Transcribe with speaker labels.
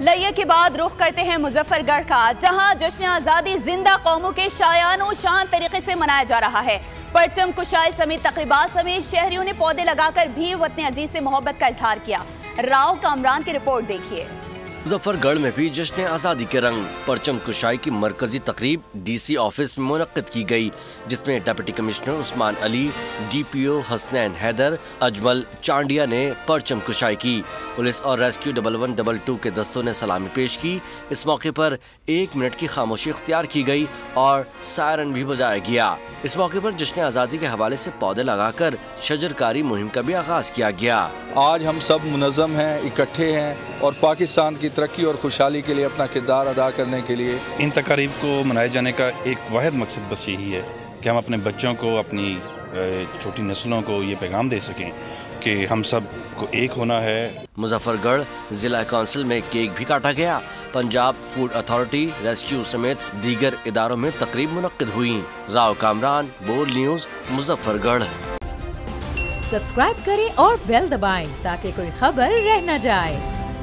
Speaker 1: लइये के बाद रुख करते हैं मुजफ्फरगढ़ का, जहां जश्न आज़ादी जिंदा कौमों के शायानो शान तरीके से मनाया जा रहा है। परचम कुशाई समेत तकरीबात समेत शहरियों ने पौधे लगाकर भी वतन अजीज से मोहब्बत का इजहार किया। राव कामरान की रिपोर्ट देखिए।
Speaker 2: मुजफ्फरगढ़ में भी जश्न आज़ादी के रंग। परचम कुशाई की मरकजी तकरीब DC ऑफिस में मुनक्किद की गई, जिसमें deputy commissioner Usman Ali, DPO Hasnain Haider, Ajmal Chandia ने परचम कुशाई की। पुलिस और रेस्क्यू 1112 के दस्तों ने सलामी पेश की। इस मौके पर 1 मिनट की खामोशी इख्तियार की गई और सायरन भी बजाया गया। इस मौके पर जश्न आज़ादी के हवाले से पौधे लगाकर शजरकारी मुहिम का भी आगाज किया गया।
Speaker 3: आज हम सब मुनज़्ज़म हैं, इकट्ठे हैं और पाकिस्तान की तरक्की और खुशहाली के लिए अपना किरदार अदा करने के लिए
Speaker 4: इन तकारीब को मनाए जाने का एक वाहिद मकसद बस यही है कि हम अपने बच्चों को, अपनी छोटी नस्लों को ये पैगाम दे सकें कि हम सब को एक होना है।
Speaker 2: मुजफ्फरगढ़ जिला काउंसिल में केक भी काटा गया। पंजाब फूड अथॉरिटी, रेस्क्यू समेत दीगर इदारों में तकरीब मुनक्किद हुई। राव कामरान, बोल न्यूज़, मुजफ्फरगढ़।
Speaker 5: सब्सक्राइब करें और बेल दबाएं ताकि कोई खबर रह न जाए।